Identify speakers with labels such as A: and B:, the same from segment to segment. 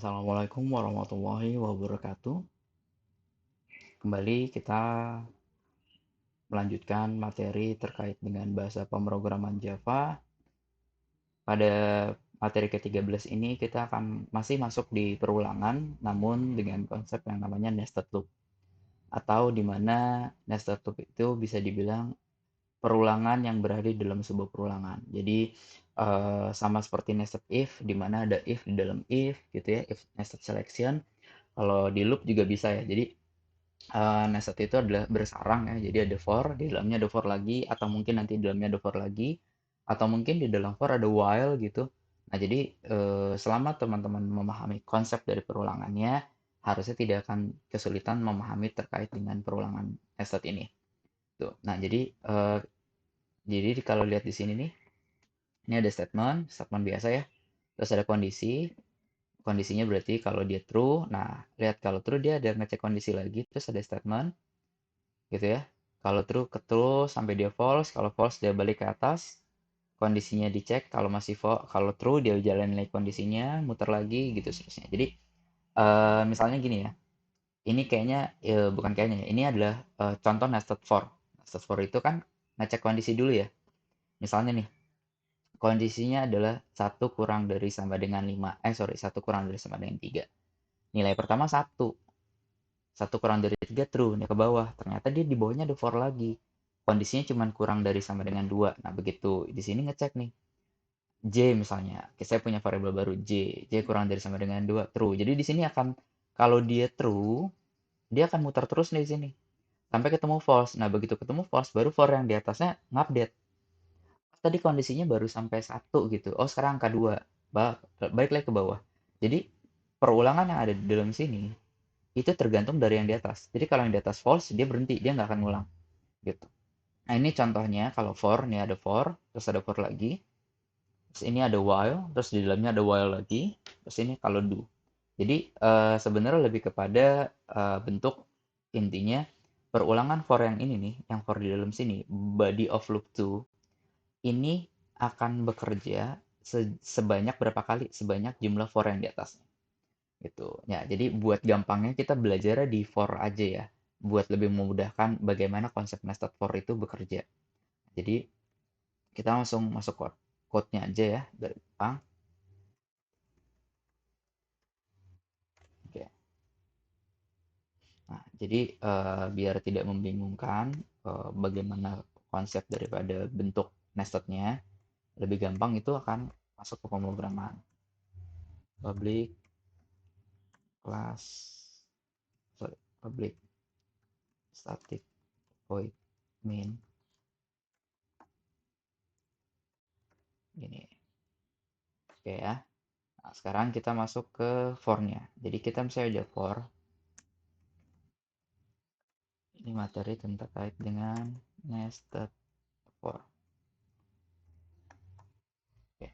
A: Assalamualaikum warahmatullahi wabarakatuh. Kembali kita melanjutkan materi terkait dengan bahasa pemrograman Java. Pada materi ke-13 ini kita akan masih masuk di perulangan, namun dengan konsep yang namanya nested loop. Atau di mana nested loop itu bisa dibilang perulangan yang berada di dalam sebuah perulangan. Jadi sama seperti nested if, di mana ada if di dalam if, gitu ya, if nested selection. Kalau di loop juga bisa ya. Jadi nested itu adalah bersarang ya, jadi ada for, di dalamnya ada for lagi, atau mungkin nanti di dalamnya ada for lagi, atau mungkin di dalam for ada while gitu. Nah, jadi selama teman-teman memahami konsep dari perulangannya, harusnya tidak akan kesulitan memahami terkait dengan perulangan nested ini. Tuh. Nah, jadi kalau lihat di sini nih, ini ada statement biasa ya. Terus ada kondisi, kondisinya berarti kalau dia true. Nah, lihat kalau true dia ada ngecek kondisi lagi, terus ada statement gitu ya. Kalau true ke true sampai dia false, kalau false dia balik ke atas, kondisinya dicek, kalau masih kalau true dia jalanin lagi kondisinya, muter lagi gitu seterusnya. Jadi misalnya gini ya, ini kayaknya bukan kayaknya ya, ini adalah contoh nested for. Nested for itu kan ngecek kondisi dulu ya. Misalnya nih, kondisinya adalah satu kurang dari sama dengan 5. Sorry, satu kurang dari sama dengan 3. Nilai pertama satu. Satu kurang dari 3 true, nih ke bawah. Ternyata dia di bawahnya ada for lagi. Kondisinya cuma kurang dari sama dengan 2. Nah, begitu di sini ngecek nih. J misalnya, saya punya variabel baru J kurang dari sama dengan 2 true. Jadi di sini akan, kalau dia true, dia akan muter terus nih di sini. Sampai ketemu false. Nah, begitu ketemu false, baru for yang di atasnya ngupdate. Tadi kondisinya baru sampai satu gitu. Oh, sekarang angka 2. Balik lagi ke bawah. Jadi, perulangan yang ada di dalam sini, itu tergantung dari yang di atas. Jadi kalau yang di atas false, dia berhenti, dia nggak akan ngulang gitu. Nah ini contohnya kalau for, ini ada for, terus ada for lagi, terus ini ada while, terus di dalamnya ada while lagi, terus ini kalau do. Jadi sebenarnya lebih kepada bentuk intinya perulangan for yang ini nih, yang for di dalam sini, body of loop 2, ini akan bekerja sebanyak berapa kali? Sebanyak jumlah for yang di atasnya. Gitu. Ya, jadi buat gampangnya kita belajar di for aja ya. Buat lebih memudahkan bagaimana konsep nested for itu bekerja. Jadi kita langsung masuk code-nya aja ya dari Jepang. Oke. Nah, jadi biar tidak membingungkan bagaimana konsep daripada bentuk nestednya, lebih gampang itu akan masuk ke pemrograman. Public class, sorry, public static void main gini. Oke ya. Nah, sekarang kita masuk ke for-nya. Jadi kita misalnya ada for. Ini materi tentang terkait dengan nested for. Oke.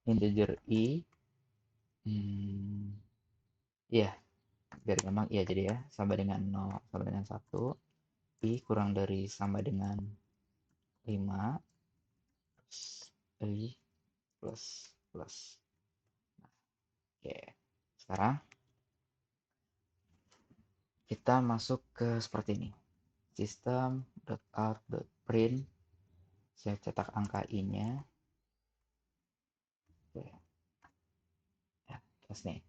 A: Integer i. Hmm, iya, biar gampang. Iya, jadi ya, sama dengan 0, sama dengan 1. I kurang dari sama dengan 5. I plus plus. Oke. Sekarang kita masuk ke seperti ini. System.out.print. Saya cetak angka i-nya. Oke. Ya, terus nih.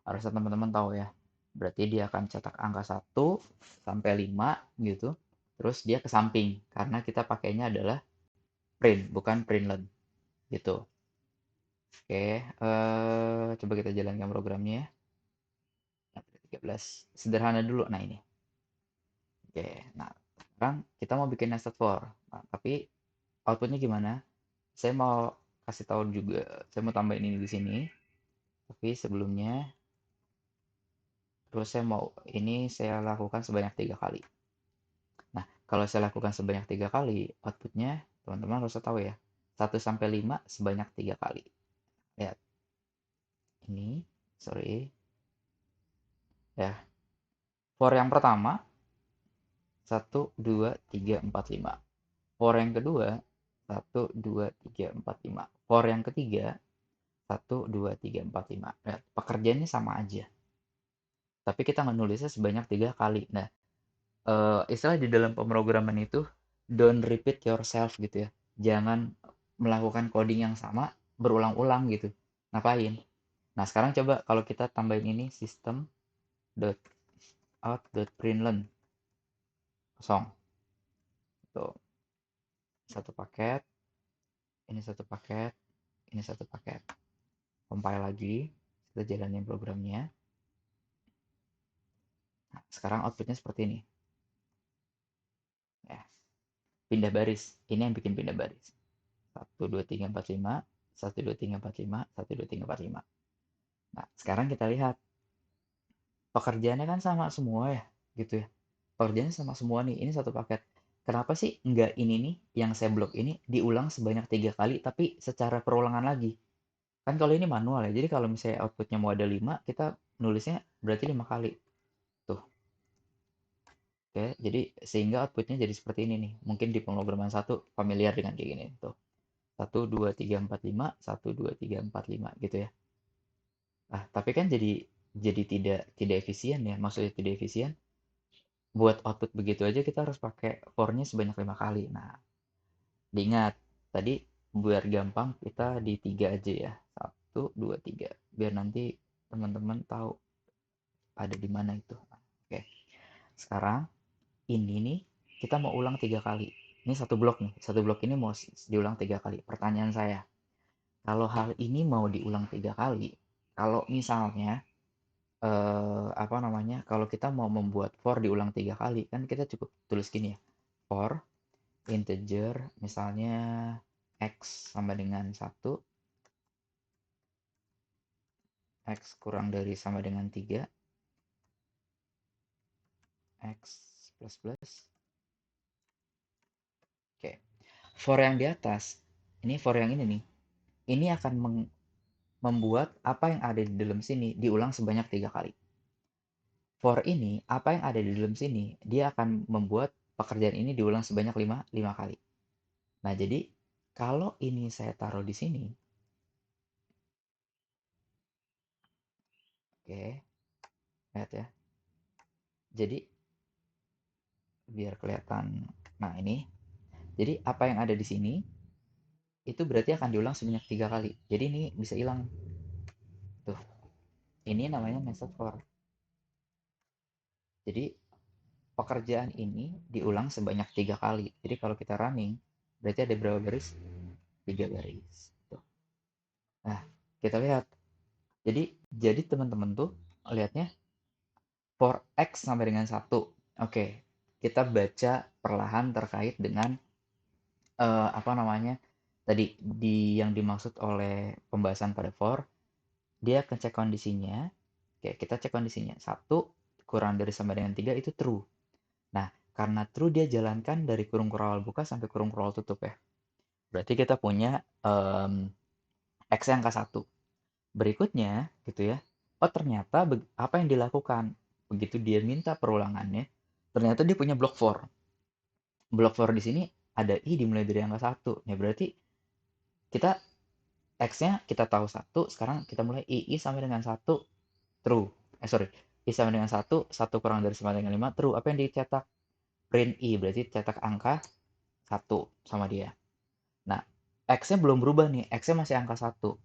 A: Harusnya teman-teman tahu ya. Berarti dia akan cetak angka 1 sampai 5 gitu. Terus dia ke samping karena kita pakainya adalah print, bukan println gitu. Oke, coba kita jalankan programnya ya. 13. Sederhana dulu. Nah, ini. Oke, nah sekarang kita mau bikin nested for. Nah, tapi outputnya gimana? Saya mau kasih tahu juga, saya mau tambahin ini di sini. Tapi sebelumnya, terus saya lakukan sebanyak 3 kali. Nah, kalau saya lakukan sebanyak 3 kali, outputnya teman-teman harus tahu ya. 1 sampai 5 sebanyak 3 kali. Lihat, ini, sorry. Ya, for yang pertama, 1, 2, 3, 4, 5. For yang kedua, 1, 2, 3, 4, 5. For yang ketiga, 1, 2, 3, 4, 5. Nah, pekerjaannya sama aja. Tapi kita menulisnya sebanyak 3 kali. Nah, istilah di dalam pemrograman itu don't repeat yourself gitu ya. Jangan melakukan coding yang sama berulang-ulang gitu. Ngapain? Nah, sekarang coba kalau kita tambahin ini system dot out dot println kosong. Tuh, satu paket, ini satu paket, ini satu paket. Compile lagi, kita jalanin programnya. Nah, sekarang outputnya seperti ini. Ya, pindah baris. Ini yang bikin pindah baris. 1, 2, 3, 4, 5. 1, 2, 3, 4, 5. 1, 2, 3, 4, 5. Nah, sekarang kita lihat. Pekerjaannya kan sama semua ya, gitu ya. Pekerjaannya sama semua nih. Ini satu paket. Kenapa sih nggak ini nih, yang saya blok ini diulang sebanyak 3 kali, tapi secara perulangan lagi? Kan kalau ini manual ya, jadi kalau misalnya outputnya mau ada 5, kita nulisnya berarti 5 kali. Tuh, oke. Jadi sehingga outputnya jadi seperti ini nih. Mungkin di pemrograman satu familiar dengan kayak gini. Tuh, 1, 2, 3, 4, 5, 1, 2, 3, 4, 5 gitu ya. Nah, tapi kan jadi tidak efisien ya. Maksudnya tidak efisien. Buat output begitu aja kita harus pakai for-nya sebanyak 5 kali. Nah, diingat tadi biar gampang kita di 3 aja ya. 1, 2, 3. Biar nanti teman-teman tahu ada di mana itu. Oke. Sekarang ini nih kita mau ulang 3 kali. Ini satu blok nih. Satu blok ini mau diulang 3 kali. Pertanyaan saya, kalau hal ini mau diulang 3 kali, kalau misalnya apa namanya? Kalau kita mau membuat for diulang 3 kali, kan kita cukup tulis gini ya. For integer misalnya x sama dengan 1, x kurang dari sama dengan 3, x plus plus. Oke. For yang di atas, ini for yang ini nih. Ini akan membuat apa yang ada di dalam sini diulang sebanyak 3 kali. For ini, apa yang ada di dalam sini, dia akan membuat pekerjaan ini diulang sebanyak 5 kali. Nah, jadi kalau ini saya taruh di sini, oke, lihat ya. Jadi biar kelihatan. Nah, ini. Jadi apa yang ada di sini itu berarti akan diulang sebanyak 3 kali. Jadi ini bisa hilang. Tuh, ini namanya method for. Jadi pekerjaan ini diulang sebanyak 3 kali. Jadi kalau kita running, berarti ada berapa baris? 3 baris. Tuh. Nah, kita lihat. Jadi teman-teman tuh lihatnya for x sampai dengan 1. Oke, kita baca perlahan terkait dengan apa namanya? Tadi yang dimaksud oleh pembahasan pada for, dia cek kondisinya. Oke, kita cek kondisinya. 1 kurang dari sama dengan 3 itu true. Nah, karena true dia jalankan dari kurung kurang buka sampai kurung kurang tutup ya. Berarti kita punya X yang angka 1. Berikutnya gitu ya. Oh, ternyata apa yang dilakukan? Begitu dia minta perulangannya, ternyata dia punya block for. Block for di sini ada I dimulai dari angka 1. Ya berarti kita X-nya kita tahu 1, sekarang kita mulai I sama dengan 1 true. Sorry. I sama dengan 1, 1 kurang dari sama dengan 5 true. Apa yang dicetak? Print I, berarti cetak angka 1 sama dia. Nah, X-nya belum berubah nih, X-nya masih angka 1.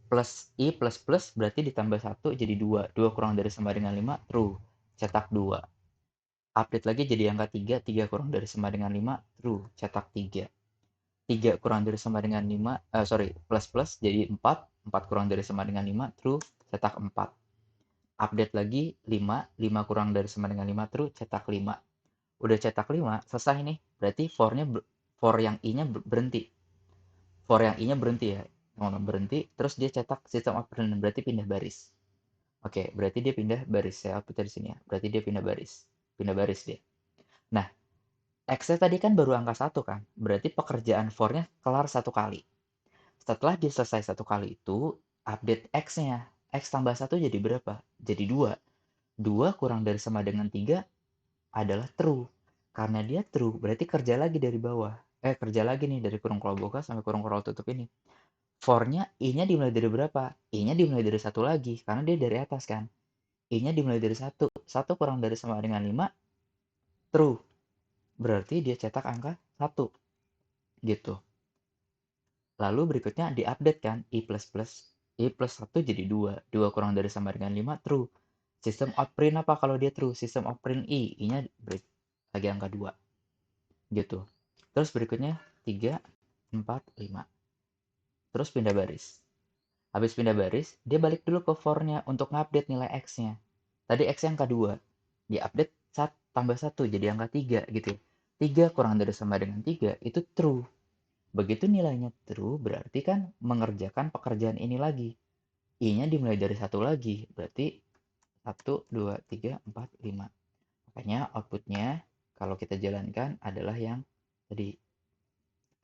A: Plus I plus plus berarti ditambah 1 jadi 2. 2 kurang dari sama dengan 5, true. Cetak 2. Update lagi jadi angka 3, 3 kurang dari sama dengan 5, true. Cetak 3. 3 kurang dari sama dengan 5, plus plus jadi 4, 4 kurang dari sama dengan 5, true. Cetak 4. Update lagi 5, 5 kurang dari sama dengan 5, true. Cetak 5. Udah cetak 5, selesai nih. Berarti for yang I-nya berhenti. For yang I-nya berhenti ya. Berhenti, terus dia cetak sistem of println, berarti pindah baris. Oke, berarti dia pindah baris. Saya update dari sini ya. Berarti dia pindah baris. Pindah baris dia. Nah, X-nya tadi kan baru angka 1 kan. Berarti pekerjaan for-nya kelar 1 kali. Setelah dia selesai 1 kali itu, update X-nya. X tambah 1 jadi berapa? Jadi 2. 2 kurang dari sama dengan 3 adalah true. Karena dia true, berarti kerja lagi dari bawah. Kerja lagi nih dari kurung keloboka sampai kurung kelola tutup ini. For-nya I-nya dimulai dari berapa? I-nya dimulai dari satu lagi, karena dia dari atas kan. I-nya dimulai dari satu. Satu kurang dari sama dengan 5, true. Berarti dia cetak angka 1. Gitu. Lalu berikutnya di-update kan, I plus 1 jadi 2. 2 kurang dari sama dengan 5, true. Sistem out print apa kalau dia true? Sistem out print I. I-nya lagi angka 2. Gitu. Terus berikutnya 3, 4, 5. Terus pindah baris. Habis pindah baris, dia balik dulu ke for-nya untuk ngupdate nilai X-nya. Tadi X-nya angka 2. Dia update tambah 1 jadi angka 3 gitu. 3 kurang dari sama dengan 3 itu true. Begitu nilainya true, berarti kan mengerjakan pekerjaan ini lagi. I-nya dimulai dari satu lagi, berarti 1, 2, 3, 4, 5. Makanya outputnya kalau kita jalankan adalah yang tadi.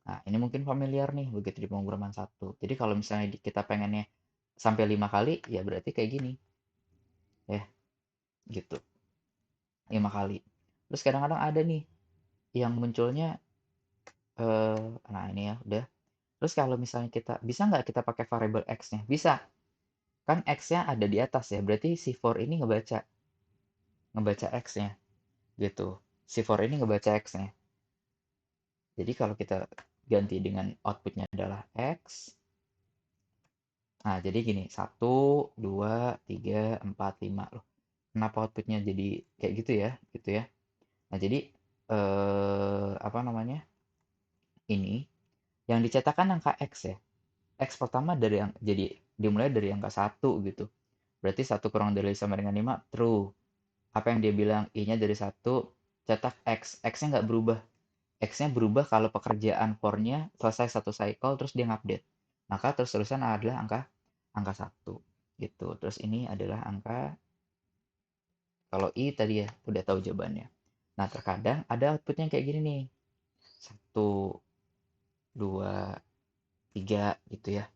A: Nah, ini mungkin familiar nih begitu di pemrograman 1. Jadi kalau misalnya kita pengennya sampai 5 kali, ya berarti kayak gini. Ya, gitu. 5 kali. Terus kadang-kadang ada nih yang munculnya, nah ini ya udah. Terus kalau misalnya kita, bisa nggak kita pakai variable X-nya? Bisa. Kan X-nya ada di atas ya, berarti si for ini ngebaca X-nya. Gitu. Si for ini ngebaca X-nya. Jadi kalau kita ganti dengan outputnya adalah X, nah jadi gini, 1, 2, 3, 4, 5. Loh, kenapa outputnya jadi kayak gitu ya? Gitu ya. Nah jadi, apa namanya, ini, yang dicetakkan angka X ya. X pertama dari yang jadi dimulai dari angka 1 gitu. Berarti 1 kurang dari sama dengan 5, true. Apa yang dia bilang, I-nya dari 1, cetak X. X-nya nggak berubah. X-nya berubah kalau pekerjaan for-nya selesai satu cycle terus dia ngupdate. Maka terus-terusan adalah angka 1 gitu. Terus ini adalah angka, kalau I tadi ya udah tahu jawabannya. Nah, terkadang ada outputnya kayak gini nih. 1, 2, 3 gitu ya.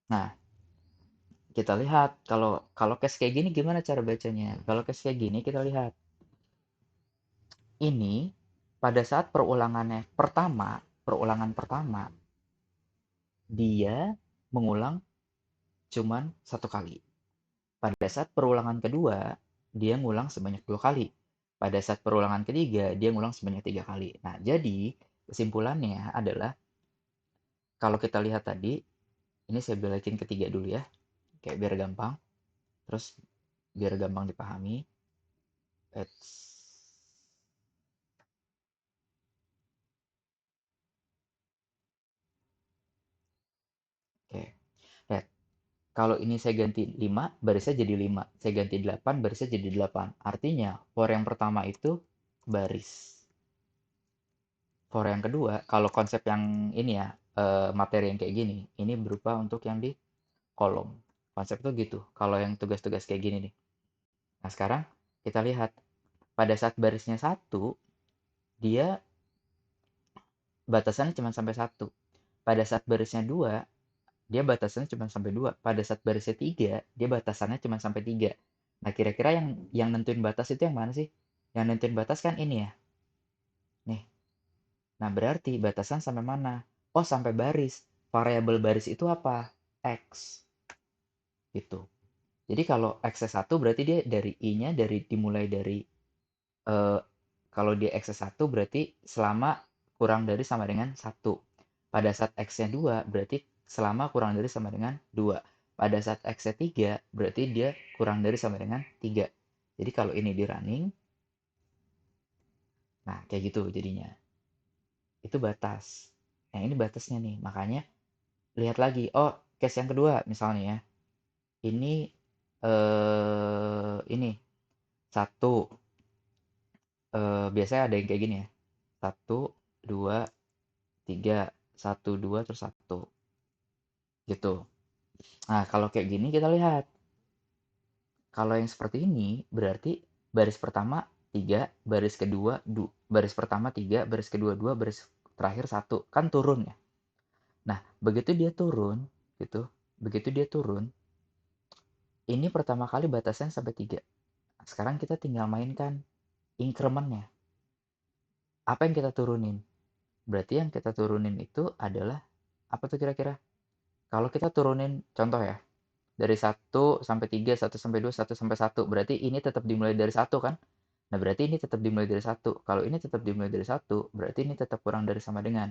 A: Nah, kita lihat kalau kalau case kayak gini gimana cara bacanya. Kalau case kayak gini kita lihat. Ini pada saat perulangan pertama dia mengulang cuman satu kali. Pada saat perulangan kedua, dia ngulang sebanyak 2 kali. Pada saat perulangan ketiga, dia ngulang sebanyak 3 kali. Nah, jadi kesimpulannya adalah, kalau kita lihat tadi, ini saya balikin ketiga dulu ya, kayak biar gampang. Terus biar gampang dipahami. Oke, lihat. Kalau ini saya ganti 5, barisnya jadi 5. Saya ganti 8, barisnya jadi 8. Artinya, for yang pertama itu baris. For yang kedua, kalau konsep yang ini ya, materi yang kayak gini, ini berupa untuk yang di kolom. Konsep tuh gitu, kalau yang tugas-tugas kayak gini nih. Nah, sekarang kita lihat, pada saat barisnya 1, dia batasannya cuma sampai 1. Pada saat barisnya 2, dia batasannya cuma sampai 2. Pada saat barisnya 3, dia batasannya cuma sampai 3. Nah, kira-kira yang nentuin batas itu yang mana sih? Yang nentuin batas kan ini ya. Nih. Nah, berarti batasan sampai mana? Oh, sampai baris. Variabel baris itu apa? X. Gitu. Jadi kalau X1 berarti dia dari I-nya dimulai dari, eh, kalau dia X1 berarti selama kurang dari sama dengan 1. Pada saat X-nya 2 berarti selama kurang dari sama dengan 2. Pada saat X-nya 3 berarti dia kurang dari sama dengan 3. Jadi kalau ini di running, nah kayak gitu jadinya. Itu batas. Nah ini batasnya nih. Makanya lihat lagi. Oh, case yang kedua misalnya ya. Ini ini 1, biasanya ada yang kayak gini ya. 1, 2, 3, 1, 2, terus 1. Gitu. Nah, kalau kayak gini kita lihat. Kalau yang seperti ini berarti baris pertama 3, baris kedua baris pertama 3, baris kedua 2, baris terakhir 1. Kan turun ya. Nah, begitu dia turun gitu. Begitu dia turun, ini pertama kali batasannya sampai 3. Nah, sekarang kita tinggal mainkan increment-nya. Apa yang kita turunin? Berarti yang kita turunin itu adalah apa tuh kira-kira? Kalau kita turunin contoh ya, dari 1 sampai 3, 1 sampai 2, 1 sampai 1, berarti ini tetap dimulai dari 1 kan? Nah, berarti ini tetap dimulai dari 1. Kalau ini tetap dimulai dari 1, berarti ini tetap kurang dari sama dengan.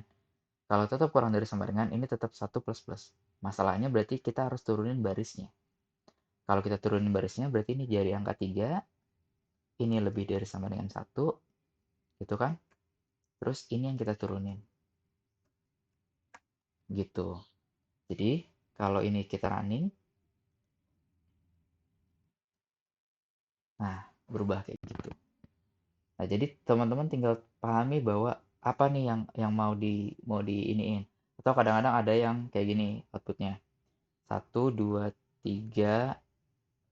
A: Kalau tetap kurang dari sama dengan, ini tetap 1 plus plus. Masalahnya berarti kita harus turunin barisnya. Kalau kita turunin barisnya, berarti ini jadi angka 3, ini lebih dari sama dengan 1, gitu kan? Terus ini yang kita turunin, gitu. Jadi, kalau ini kita running, nah, berubah kayak gitu. Nah, jadi teman-teman tinggal pahami bahwa apa nih yang mau di iniin. Atau kadang-kadang ada yang kayak gini outputnya. 1, 2, 3,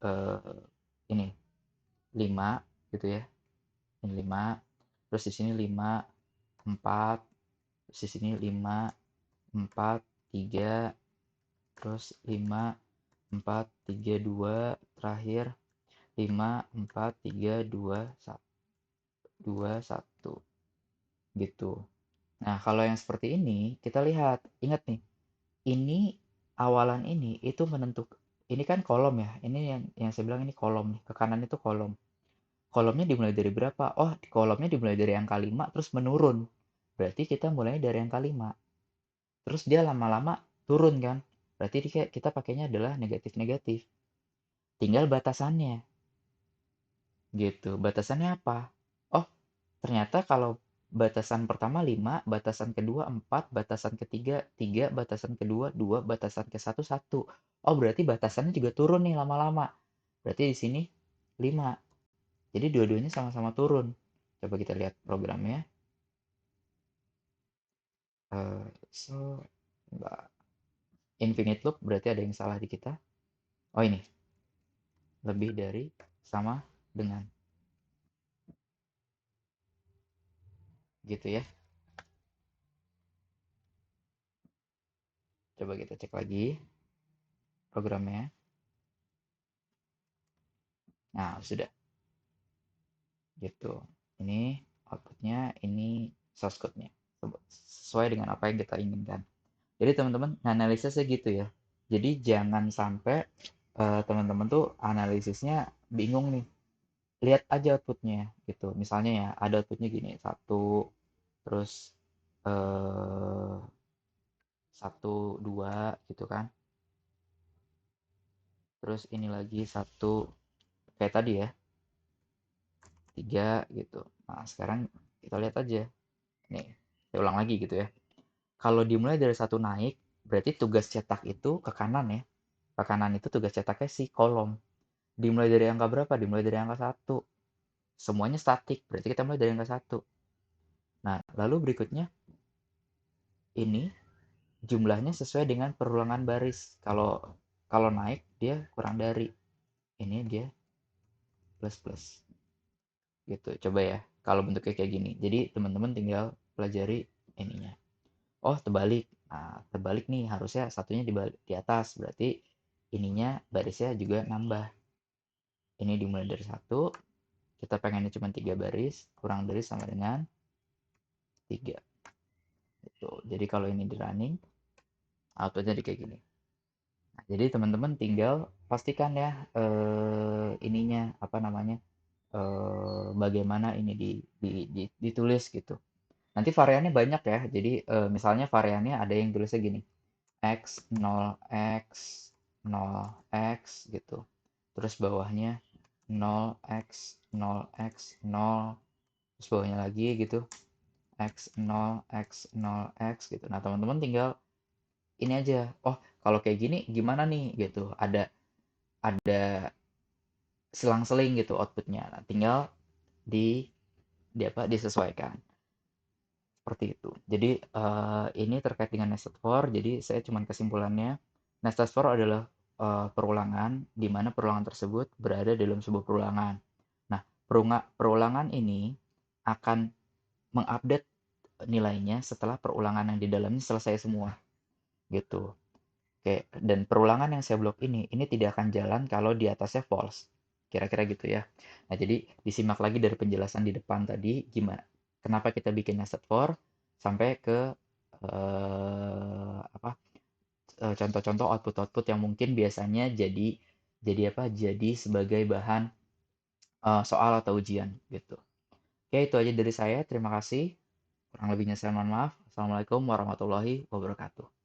A: eh, ini 5 gitu ya. Ini 5, terus di sini 5, 4, terus di sini 5, 4, 3, terus 5, 4, 3, 2, terakhir 5, 4, 3, 2, 1 gitu. Nah, kalau yang seperti ini, kita lihat, ingat nih, ini awalan ini itu menentukan, ini kan kolom ya, ini yang saya bilang ini kolom nih, ke kanan itu kolom. Kolomnya dimulai dari berapa? Oh, kolomnya dimulai dari angka 5 terus menurun. Berarti kita mulai dari angka 5. Terus dia lama-lama turun kan? Berarti kita pakainya adalah negatif-negatif. Tinggal batasannya. Gitu. Batasannya apa? Oh, ternyata kalau batasan pertama 5, batasan kedua 4, batasan ketiga 3, batasan kedua 2, batasan ke satu 1. Oh, berarti batasannya juga turun nih lama-lama. Berarti di sini 5. Jadi dua-duanya sama-sama turun. Coba kita lihat programnya. So, enggak. Infinite loop berarti ada yang salah di kita. Oh, ini. Lebih dari sama dengan. Gitu ya. Coba kita cek lagi programnya. Nah, sudah. Gitu. Ini outputnya, ini source code-nya. Sesuai dengan apa yang kita inginkan. Jadi teman-teman analisisnya gitu ya. Jadi jangan sampai teman-teman tuh analisisnya bingung nih. Lihat aja outputnya gitu. Misalnya ya ada outputnya gini, satu, terus eh, 1, 2 gitu kan. Terus ini lagi 1, kayak tadi ya, 3 gitu. Nah sekarang kita lihat aja. Nih, saya ulang lagi gitu ya. Kalau dimulai dari 1 naik, berarti tugas cetak itu ke kanan ya. Ke kanan itu tugas cetaknya si kolom. Dimulai dari angka berapa? Dimulai dari angka 1. Semuanya statik, berarti kita mulai dari angka 1. Nah, lalu berikutnya ini jumlahnya sesuai dengan perulangan baris. Kalau kalau naik dia kurang dari. Ini dia plus plus. Gitu. Coba ya kalau bentuknya kayak gini. Jadi teman-teman tinggal pelajari ininya. Oh, terbalik. Nah, terbalik nih harusnya satunya di atas. Berarti ininya barisnya juga nambah. Ini dimulai dari 1. Kita pengennya cuma 3 baris. Kurang dari sama dengan 3. Gitu. Jadi kalau ini di running, outputnya jadi kayak gini. Nah, jadi teman-teman tinggal pastikan ya ininya apa namanya, bagaimana ini ditulis gitu. Nanti variannya banyak ya. Jadi misalnya variannya ada yang tulisnya gini. X 0 X 0 X gitu. Terus bawahnya 0 X 0 X 0. Terus bawahnya lagi gitu. X 0 X 0 X gitu. Nah, teman-teman tinggal ini aja. Oh, kalau kayak gini gimana nih gitu. Ada selang-seling gitu outputnya. Nah, tinggal di disesuaikan. Seperti itu. Jadi ini terkait dengan nested for. Jadi saya cuma kesimpulannya, nested for adalah perulangan di mana perulangan tersebut berada dalam sebuah perulangan. Nah, perulangan ini akan mengupdate nilainya setelah perulangan yang di dalamnya selesai semua, gitu. Oke, dan perulangan yang saya blok ini tidak akan jalan kalau di atasnya false. Kira-kira gitu ya. Nah, jadi disimak lagi dari penjelasan di depan tadi gimana kenapa kita bikin nested for sampai ke apa? contoh-contoh output-output yang mungkin biasanya jadi apa, jadi sebagai bahan, soal atau ujian gitu. Oke, itu aja dari saya, terima kasih. Kurang lebihnya saya mohon maaf. Assalamualaikum warahmatullahi wabarakatuh.